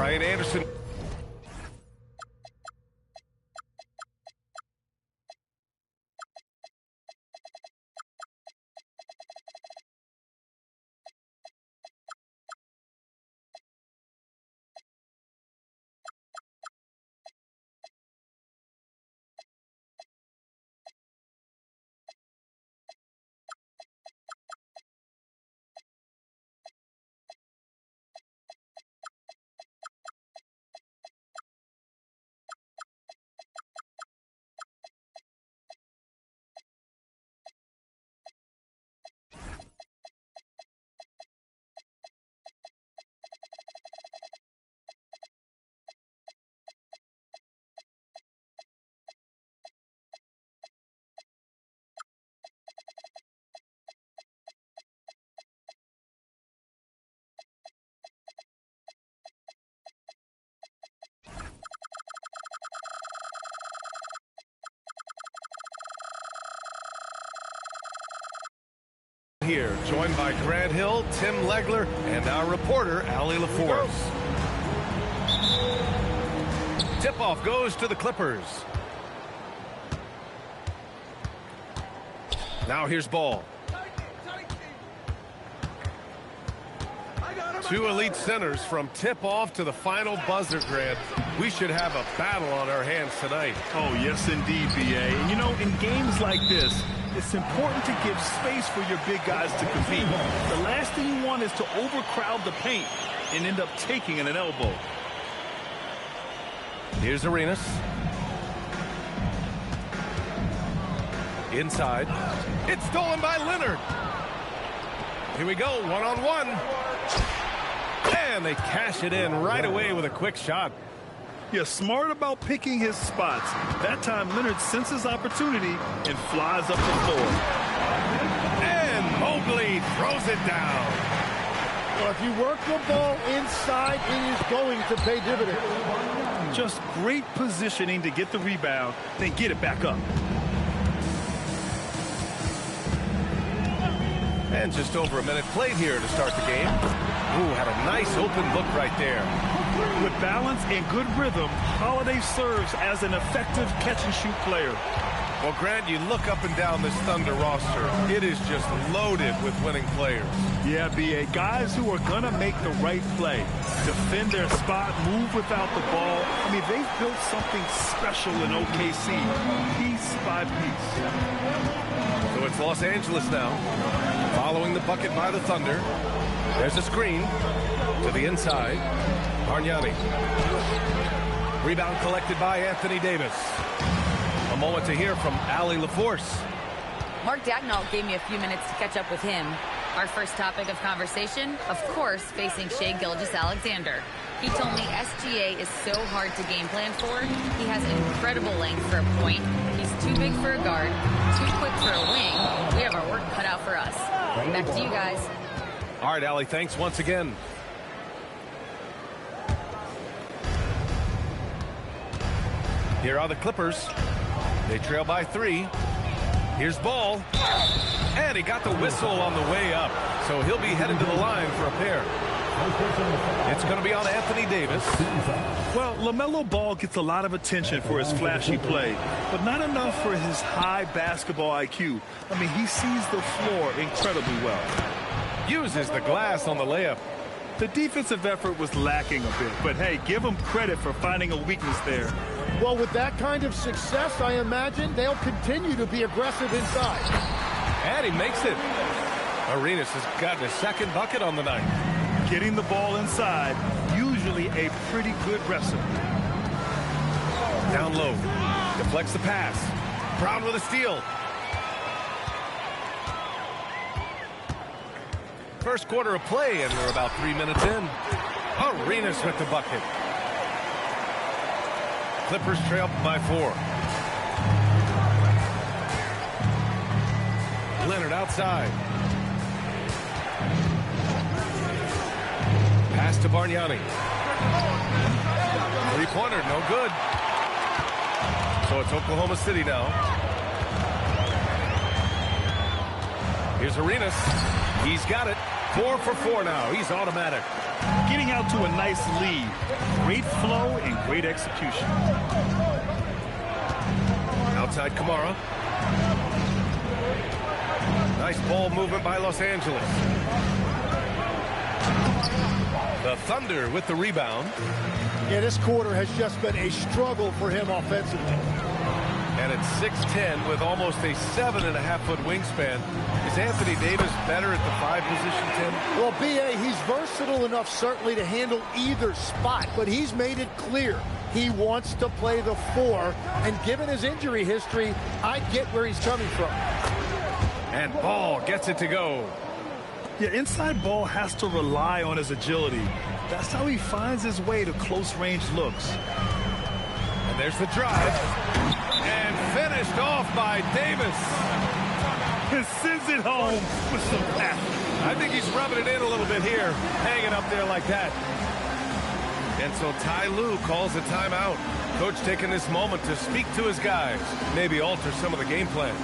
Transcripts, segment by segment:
Brian Anderson. Here, joined by Grant Hill, Tim Legler, and our reporter, Allie LaForce. Tip-off goes to the Clippers. Now here's ball. Two elite centers from tip-off to the final buzzer, Grant. We should have a battle on our hands tonight. Oh, yes, indeed, B.A. And, you know, in games like this, it's important to give space for your big guys to compete. The last thing you want is to overcrowd the paint and end up taking an elbow. Here's Arenas. Inside. It's stolen by Leonard. Here we go, one-on-one. And they cash it in right away with a quick shot. Yeah, smart about picking his spots. That time, Leonard senses opportunity and flies up the floor. And Mobley throws it down. Well, if you work the ball inside, it is going to pay dividends. Just great positioning to get the rebound, then get it back up. And just over a minute played here to start the game. Ooh, had a nice open look right there. With balance and good rhythm, Holiday serves as an effective catch-and-shoot player. Well, Grant, you look up and down this Thunder roster. It is just loaded with winning players. Yeah, B.A. Guys who are going to make the right play. Defend their spot, move without the ball. I mean, they've built something special in OKC, piece by piece. So it's Los Angeles now, following the bucket by the Thunder. There's a screen to the inside. Bargnani. Rebound collected by Anthony Davis. A moment to hear from Allie LaForce. Mark Daigneault gave me a few minutes to catch up with him. Our first topic of conversation, of course, facing Shai Gilgeous-Alexander. He told me SGA is so hard to game plan for. He has incredible length for a point. He's too big for a guard, too quick for a wing. We have our work cut out for us. Back to you guys. All right, Allie, thanks once again. Here are the Clippers. They trail by 3. Here's Ball. And he got the whistle on the way up. So he'll be headed to the line for a pair. It's going to be on Anthony Davis. Well, LaMelo Ball gets a lot of attention for his flashy play, but not enough for his high basketball IQ. I mean, he sees the floor incredibly well. Uses the glass on the layup. The defensive effort was lacking a bit, but hey, give him credit for finding a weakness there. Well, with that kind of success, I imagine they'll continue to be aggressive inside. And he makes it. Arenas has gotten his second bucket on the night. Getting the ball inside, usually a pretty good recipe. Down low. Deflects the pass. Brown with a steal. First quarter of play, and we're about 3 minutes in. Arenas with the bucket. Clippers trail by 4. Leonard outside. Pass to Bargnani. Three-pointer, no good. So it's Oklahoma City now. Here's Arenas. He's got it. 4 for 4 now. He's automatic. getting out to a nice lead. Great flow and great execution. Outside Kamara. Nice ball movement by Los Angeles. The Thunder with the rebound. Yeah, this quarter has just been a struggle for him offensively. And at 6'10", with almost a 7.5-foot wingspan, is Anthony Davis better at the 5 position, Tim? Well, B.A., he's versatile enough certainly to handle either spot, but he's made it clear he wants to play the 4, and given his injury history, I get where he's coming from. And Ball gets it to go. Yeah, inside Ball has to rely on his agility. That's how he finds his way to close-range looks. And there's the drive. And finished off by Davis. And sends it home with some passion. I think he's rubbing it in a little bit here, hanging up there like that. And so Ty Lue calls a timeout. Coach taking this moment to speak to his guys, maybe alter some of the game plan.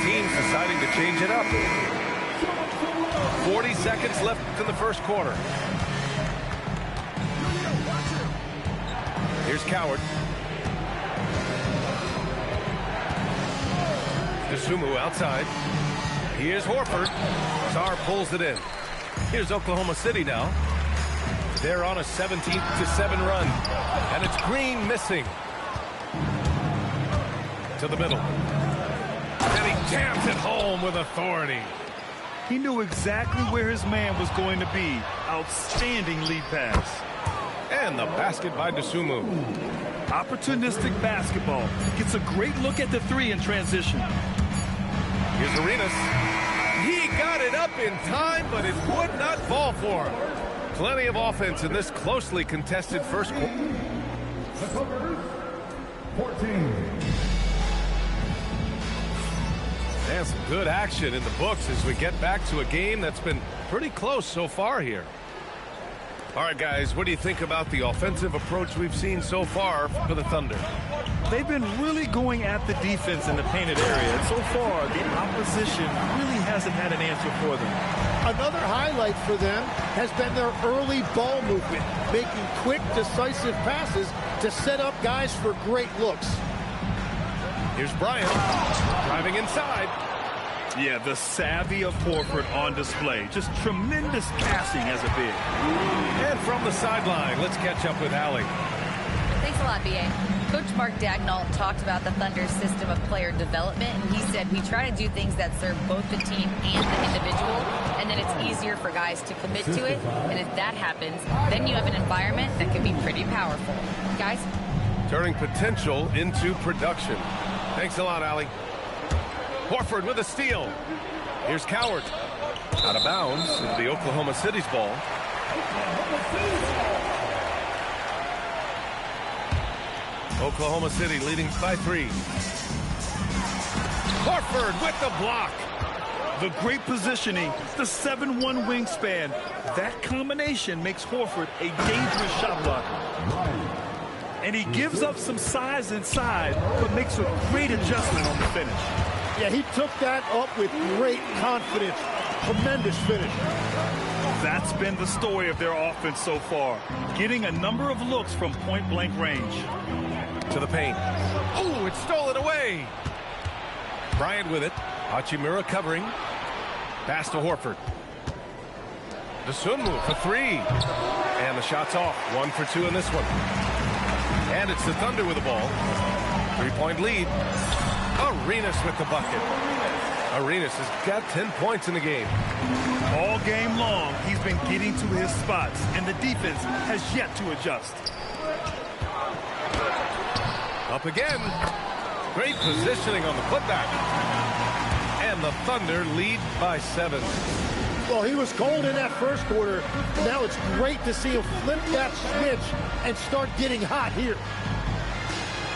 Teams deciding to change it up. 40 seconds left in the first quarter. Here's Coward. Dosunmu outside. Here's Horford. Sarr pulls it in. Here's Oklahoma City now. They're on a 17-7 run. And it's Green missing. To the middle. And he jams it home with authority. He knew exactly where his man was going to be. Outstanding lead pass. And the basket by Dosunmu. Opportunistic basketball. Gets a great look at the 3 in transition. Here's Arenas. He got it up in time, but it would not fall for him. Plenty of offense in this closely contested first quarter. 14. And some good action in the books as we get back to a game that's been pretty close so far here. All right, guys, what do you think about the offensive approach we've seen so far for the Thunder? They've been really going at the defense in the painted area. And so far, the opposition really hasn't had an answer for them. Another highlight for them has been their early ball movement, making quick, decisive passes to set up guys for great looks. Here's Bryant, driving inside. Yeah, the savvy of Horford on display. Just tremendous passing as a big. And from the sideline, let's catch up with Allie. Thanks a lot, B.A. Coach Mark Daigneault talked about the Thunder's system of player development, and he said, we try to do things that serve both the team and the individual, and then it's easier for guys to commit to it, and if that happens, then you have an environment that can be pretty powerful. Guys? Turning potential into production. Thanks a lot, Allie. Horford with a steal. Here's Coward. Out of bounds into the Oklahoma City's ball. Oklahoma City leading by 3. Horford with the block. The great positioning, the 7'1" wingspan. That combination makes Horford a dangerous shot blocker. And he gives up some size inside, but makes a great adjustment on the finish. Yeah, he took that up with great confidence. Tremendous finish. That's been the story of their offense so far. Getting a number of looks from point-blank range. To the paint. Oh, it stole it away. Bryant with it. Hachimura covering. Pass to Horford. Dosunmu for 3. And the shot's off. 1 for 2 in this one. And it's the Thunder with the ball. 3-point lead. Arenas with the bucket. Arenas has got 10 points in the game. All game long, he's been getting to his spots, and the defense has yet to adjust. Up again. Great positioning on the putback. And the Thunder lead by 7. Well, he was cold in that first quarter. Now it's great to see him flip that switch and start getting hot here.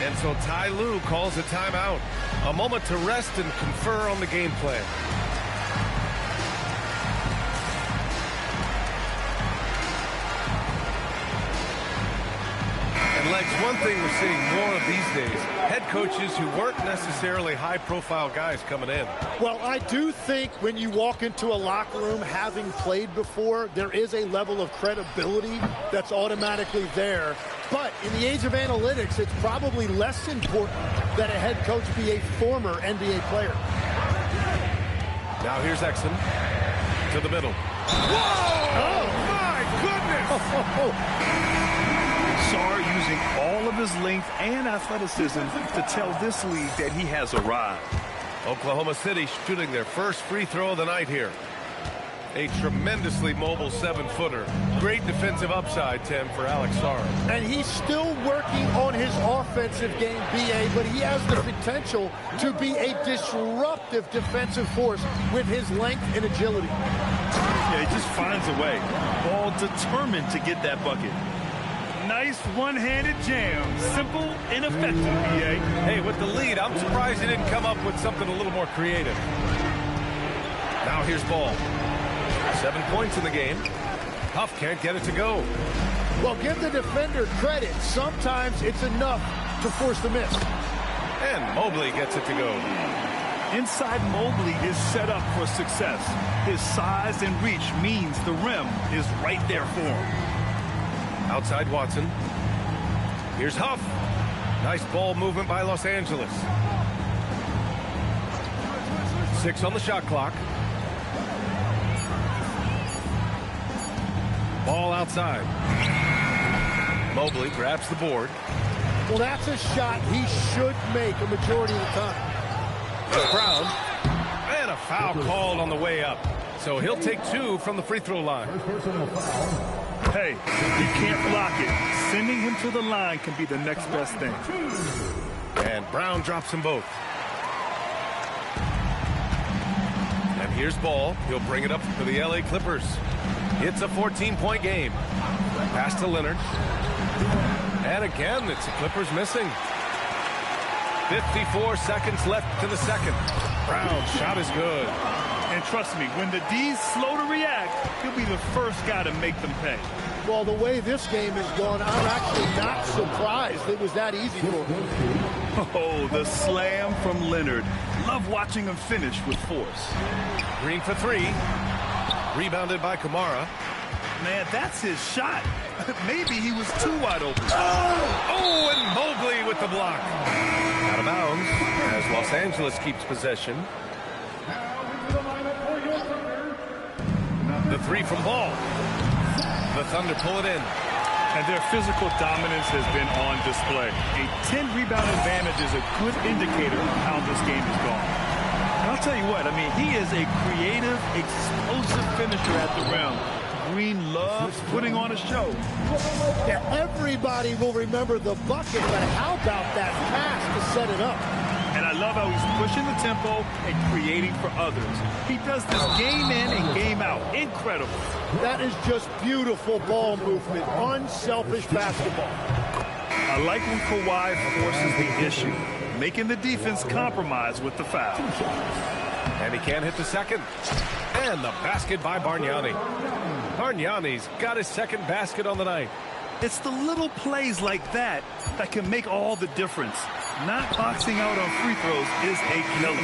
And so Ty Lue calls a timeout. A moment to rest and confer on the game plan. And Lex, one thing we're seeing more of these days, head coaches who weren't necessarily high-profile guys coming in. Well, I do think when you walk into a locker room having played before, there is a level of credibility that's automatically there. But in the age of analytics, it's probably less important that a head coach be a former NBA player. Now here's Exum to the middle. Whoa! Oh, my goodness! Sarr using all of his length and athleticism to tell this league that he has arrived. Oklahoma City shooting their first free throw of the night here. A tremendously mobile 7-footer. Great defensive upside, Tim, for Alex Sarr. And he's still working on his offensive game, B.A., but he has the potential to be a disruptive defensive force with his length and agility. Yeah, he just finds a way. All determined to get that bucket. Nice one-handed jam. Simple and effective, B.A. Hey, with the lead, I'm surprised he didn't come up with something a little more creative. Now here's Ball. 7 points in the game. Huff can't get it to go. Well, give the defender credit. Sometimes it's enough to force the miss. And Mobley gets it to go. Inside Mobley is set up for success. His size and reach means the rim is right there for him. Outside Watson. Here's Huff. Nice ball movement by Los Angeles. 6 on the shot clock. Ball outside. Mobley grabs the board. Well, that's a shot he should make a majority of the time. There's Brown. And a foul called on the way up. So he'll take 2 from the free throw line. Hey, you can't block it. Sending him to the line can be the next best thing. And Brown drops them both. And here's Ball. He'll bring it up for the LA Clippers. It's a 14-point game. Pass to Leonard. And again, it's the Clippers missing. 54 seconds left in the second. Brown's shot is good. And trust me, when the D's slow to react, he'll be the first guy to make them pay. Well, the way this game has gone, I'm actually not surprised it was that easy for him. Oh, the slam from Leonard. Love watching him finish with force. Green for 3. Rebounded by Kamara. Man, that's his shot. Maybe he was too wide open. Oh, and Mobley with the block. Out of bounds as Los Angeles keeps possession. The 3 from Ball. The Thunder pull it in. And their physical dominance has been on display. A 10-rebound advantage is a good indicator of how this game has gone. And I'll tell you what, I mean, he is a creative, explosive finisher at the rim. Green loves putting on a show. Yeah, everybody will remember the bucket, but how about that pass to set it up? And I love how he's pushing the tempo and creating for others. He does this game in and game out. Incredible. That is just beautiful ball movement. Unselfish basketball. I like when Kawhi forces the issue, making the defense compromise with the foul. And he can't hit the second. And the basket by Bargnani. Bargnani's got his second basket on the night. It's the little plays like that that can make all the difference. Not boxing out on free throws is a killer.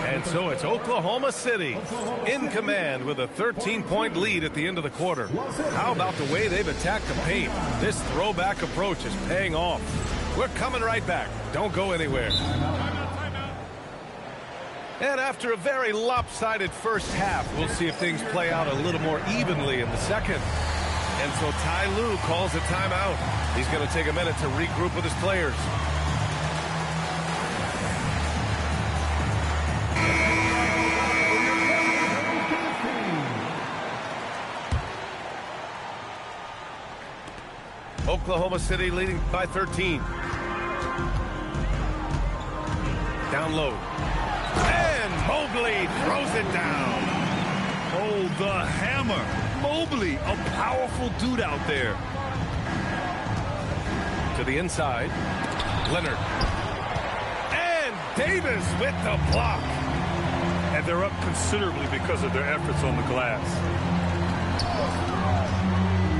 And so it's Oklahoma City in command with a 13-point lead at the end of the quarter. How about the way they've attacked the paint? This throwback approach is paying off. We're coming right back. Don't go anywhere. And after a very lopsided first half, we'll see if things play out a little more evenly in the second. And so Ty Lue calls a timeout. He's going to take a minute to regroup with his players. Oklahoma City leading by 13. Down low. And Mobley throws it down. Oh, the hammer. Mobley, a powerful dude out there. To the inside. Leonard. And Davis with the block. And they're up considerably because of their efforts on the glass.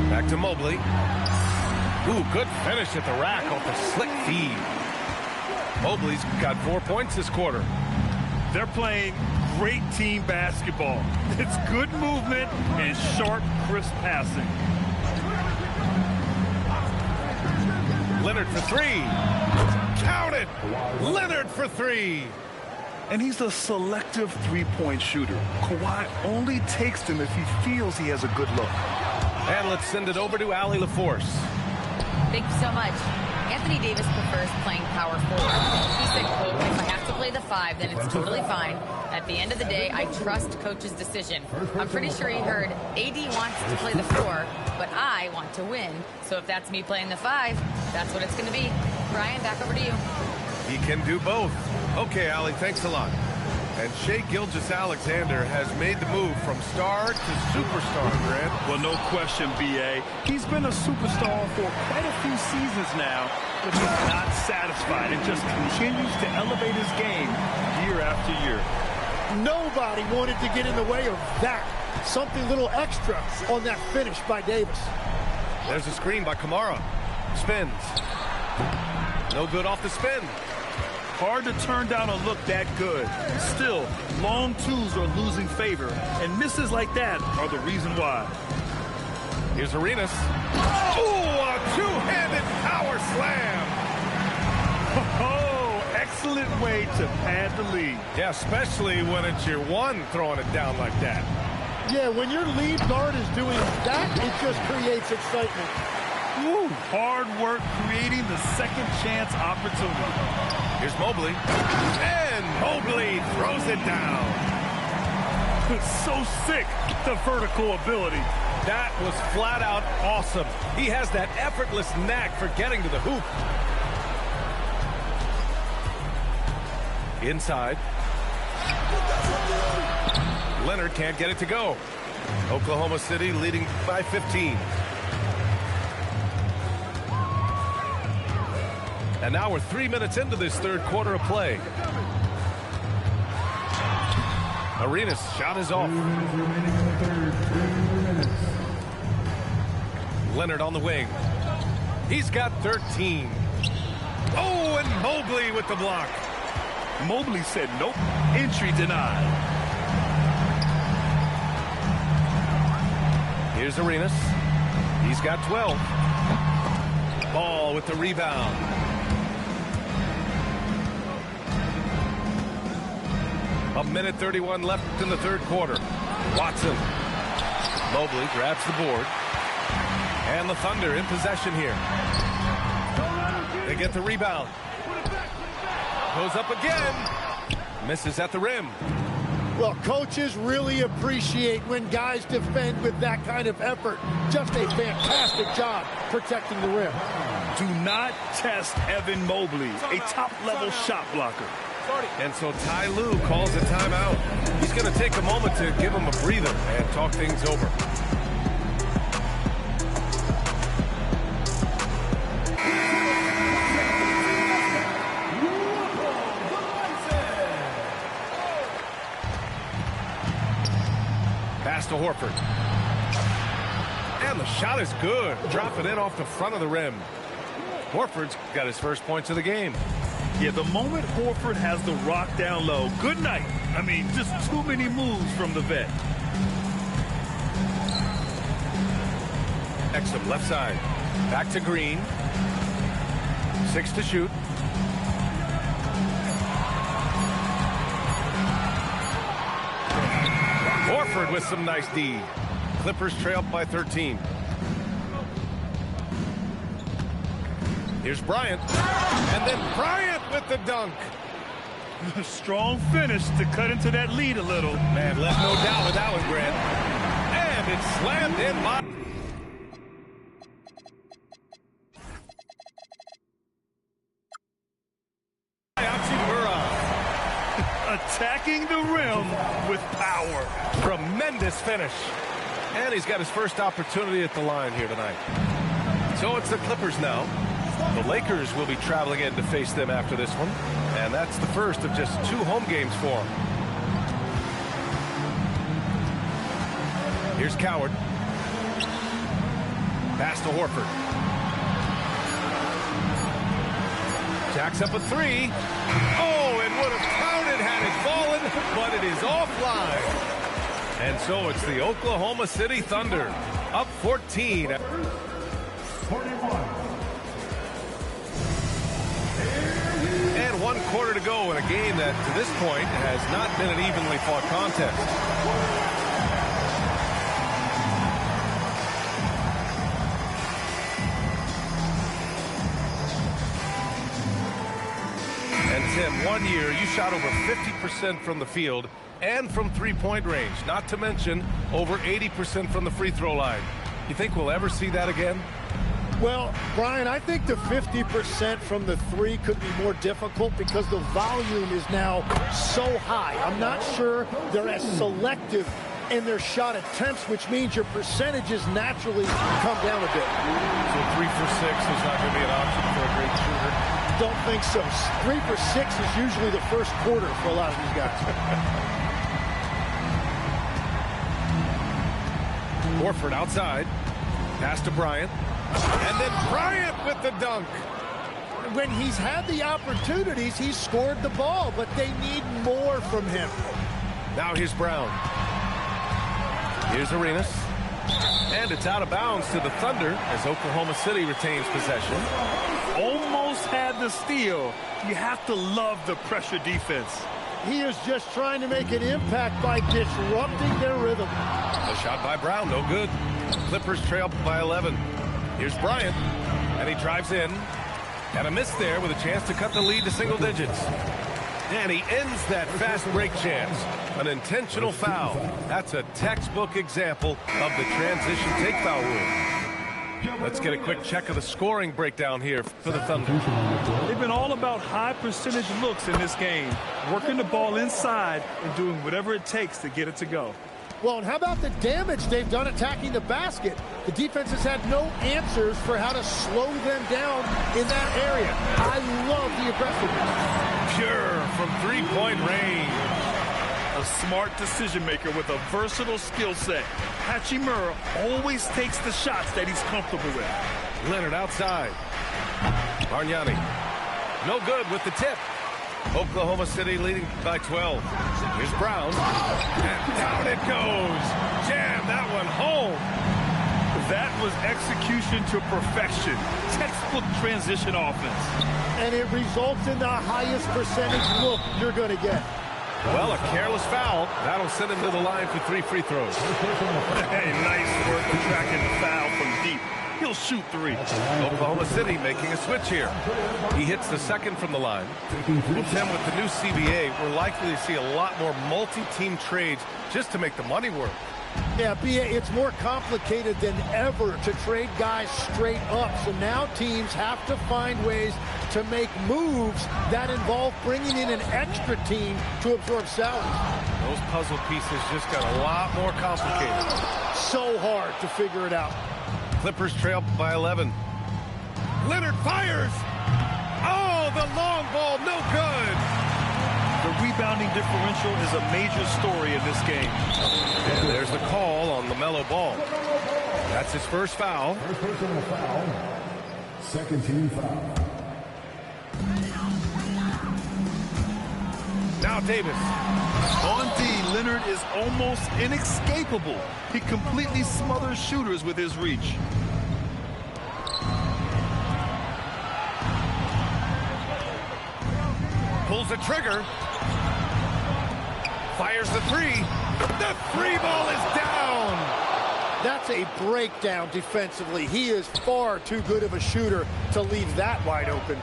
Back to Mobley. Ooh, good finish at the rack off the slick feed. Mobley's got 4 points this quarter. They're playing great team basketball. It's good movement and sharp, crisp passing. Leonard for three. Count it! Leonard for three. And he's a selective three-point shooter. Kawhi only takes them if he feels he has a good look. And let's send it over to Allie LaForce. Thank you so much. Anthony Davis prefers playing power forward. He said, quote, if I have to play the 5, then it's totally fine. At the end of the day, I trust coach's decision. I'm pretty sure he heard AD wants to play the 4, but I want to win. So if that's me playing the 5, that's what it's going to be. Brian, back over to you. He can do both. Okay, Allie, thanks a lot. And Shai Gilgeous-Alexander has made the move from star to superstar, Grant. Well, no question, B.A. He's been a superstar for quite a few seasons now, but he's not satisfied and just continues to elevate his game year after year. Nobody wanted to get in the way of that. Something a little extra on that finish by Davis. There's a screen by Kamara. Spins. No good off the spin. Hard to turn down a look that good. Still, long twos are losing favor, and misses like that are the reason why. Here's Arenas. Ooh, a two-handed power slam. Oh, excellent way to pad the lead. Yeah, especially when it's your one throwing it down like that. Yeah, when your lead guard is doing that, it just creates excitement. Ooh, hard work creating the second chance opportunity. Here's Mobley. And Mobley throws it down. So sick, the vertical ability. That was flat out awesome. He has that effortless knack for getting to the hoop. Inside. Leonard can't get it to go. Oklahoma City leading by 15. And now we're 3 minutes into this third quarter of play. Arenas' shot is off. Leonard on the wing. He's got 13. Oh, and Mobley with the block. Mobley said nope. Entry denied. Here's Arenas. He's got 12. Ball with the rebound. A minute 31 left in the third quarter. Watson. Mobley grabs the board. And the Thunder in possession here. They get the rebound. Goes up again. Misses at the rim. Well, coaches really appreciate when guys defend with that kind of effort. Just a fantastic job protecting the rim. Do not test Evan Mobley, a top-level shot blocker. And so Ty Lue calls a timeout. He's going to take a moment to give him a breather and talk things over. Pass to Horford. And the shot is good. Drop it in off the front of the rim. Horford's got his first points of the game. Yeah, the moment Horford has the rock down low, good night. I mean, just too many moves from the vet. Exum left side. Back to Green. 6 to shoot. Horford with some nice D. Clippers trail by 13. Here's Bryant. And then Bryant with the dunk. Strong finish to cut into that lead a little. Man, left no doubt with that one, Grant. And it's slammed in by... Attacking the rim with power. Tremendous finish. And he's got his first opportunity at the line here tonight. So it's the Clippers now. The Lakers will be traveling in to face them after this one, and that's the first of just 2 home games for them. Here's Coward. Pass to Horford. Jacks up a 3. Oh, it would have counted had it fallen, but it is offline. And so it's the Oklahoma City Thunder up 14. And 1 quarter to go in a game that, to this point, has not been an evenly fought contest. And Tim, 1 year, you shot over 50% from the field and from three-point range, not to mention over 80% from the free throw line. You think we'll ever see that again? Well, Brian, I think the 50% from the 3 could be more difficult because the volume is now so high. I'm not sure they're as selective in their shot attempts, which means your percentages naturally come down a bit. So 3 for 6 is not going to be an option for a great shooter? Don't think so. 3 for 6 is usually the first quarter for a lot of these guys. Horford outside. Pass to Bryant. And then Bryant with the dunk. When he's had the opportunities, he's scored the ball, but they need more from him. Now here's Brown. Here's Arenas. And it's out of bounds to the Thunder as Oklahoma City retains possession. Almost had the steal. You have to love the pressure defense. He is just trying to make an impact by disrupting their rhythm. A shot by Brown, no good. Clippers trail by 11. Here's Bryant, and he drives in. And a miss there with a chance to cut the lead to single digits. And he ends that fast break chance. An intentional foul. That's a textbook example of the transition take foul rule. Let's get a quick check of the scoring breakdown here for the Thunder. They've been all about high percentage looks in this game, working the ball inside and doing whatever it takes to get it to go. Well, and how about the damage they've done attacking the basket? The defense has had no answers for how to slow them down in that area. I love the aggressiveness. Pure from three-point range. A smart decision maker with a versatile skill set. Hachimura always takes the shots that he's comfortable with. Leonard outside. Bargnani. No good with the tip. Oklahoma City leading by 12. Here's Brown. And down it goes. Jam that one home. That was execution to perfection. Textbook transition offense. And it results in the highest percentage look you're going to get. Well, a careless foul. That'll send him to the line for 3 free throws. Hey, nice work tracking the foul from deep. He'll shoot 3. Oklahoma City making a switch here. He hits the second from the line. Well, Tim, with the new CBA, we're likely to see a lot more multi-team trades just to make the money work. Yeah, B.A., it's more complicated than ever to trade guys straight up. So now teams have to find ways to make moves that involve bringing in an extra team to absorb salaries. Those puzzle pieces just got a lot more complicated. So hard to figure it out. Clippers trail by 11. Leonard fires. Oh, the long ball, no good. The rebounding differential is a major story in this game. And there's the call on LaMelo Ball. That's his first foul. First personal foul. Second team foul. Now Davis. On D, Leonard is almost inescapable. He completely smothers shooters with his reach. Pulls the trigger. Fires the 3. The 3 ball is down. That's a breakdown defensively. He is far too good of a shooter to leave that wide open.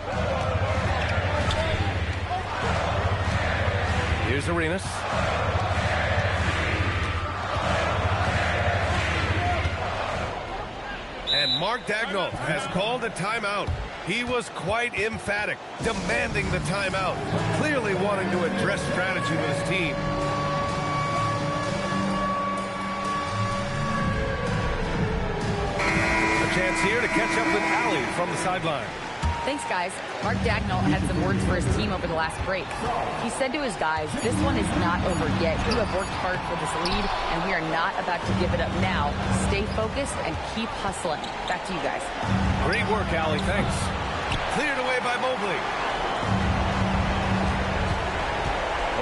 Here's Arenas. And Mark Daigneault has called a timeout. He was quite emphatic, demanding the timeout, clearly wanting to address strategy with his team. A chance here to catch up with Allie from the sideline. Thanks, guys. Mark Daigneault had some words for his team over the last break. He said to his guys, this one is not over yet. You have worked hard for this lead, and we are not about to give it up now. Stay focused and keep hustling. Back to you guys. Great work, Allie. Thanks. Cleared away by Mobley.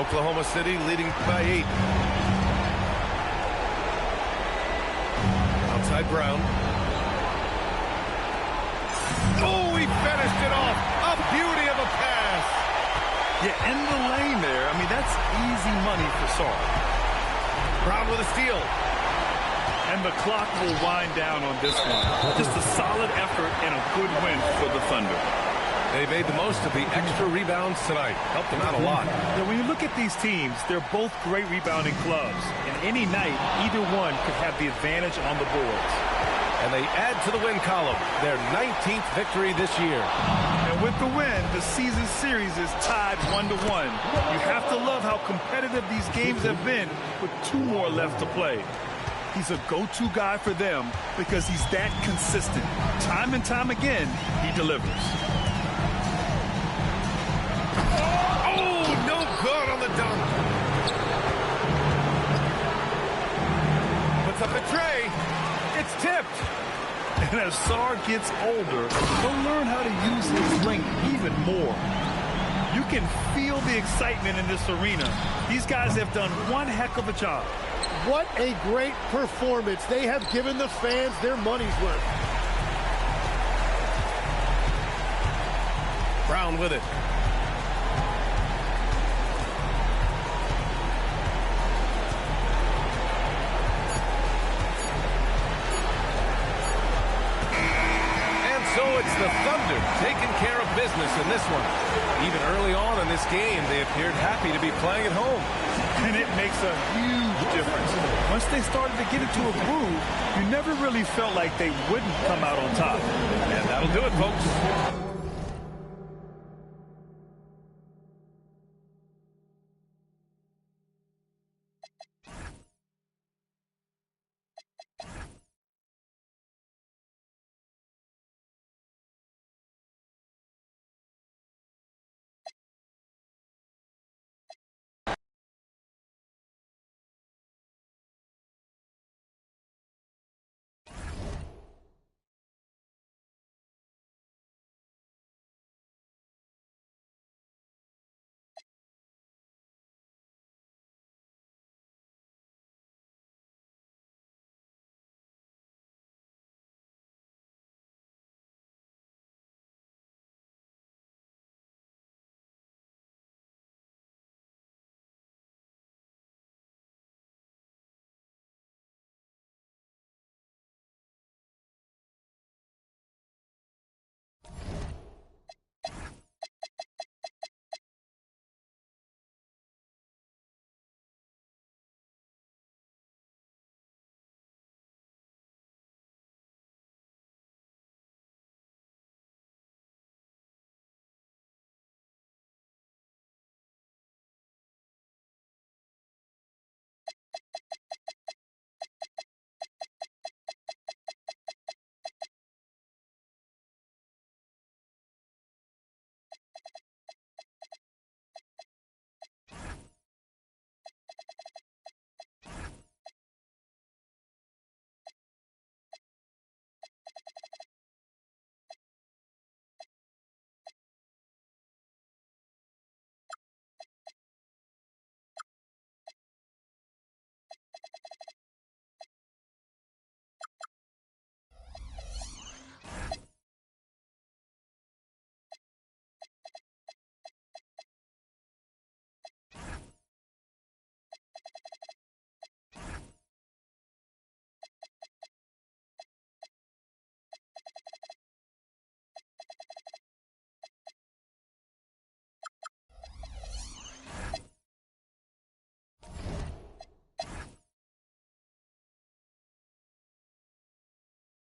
Oklahoma City leading by 8. Outside Brown. Oh, he finished it off. A beauty of a pass. Yeah, in the lane there. I mean, that's easy money for Sarr. Brown with a steal. And the clock will wind down on this one. Just a solid effort and a good win for the Thunder. They made the most of the extra rebounds tonight. Helped them out a lot. Now, when you look at these teams, they're both great rebounding clubs. And any night, either one could have the advantage on the boards. And they add to the win column, their 19th victory this year. And with the win, the season series is tied 1-1. You have to love how competitive these games have been with 2 more left to play. He's a go-to guy for them because he's that consistent. Time and time again, he delivers. Oh, no good on the dunk. Puts up a tray. It's tipped. And as Sarr gets older, he'll learn how to use his length even more. You can feel the excitement in this arena. These guys have done one heck of a job. What a great performance. They have given the fans their money's worth. Brown with it. So it's the Thunder taking care of business in this one. Even early on in this game, they appeared happy to be playing at home. And it makes a huge difference. Once they started to get into a groove, you never really felt like they wouldn't come out on top. And that'll do it, folks.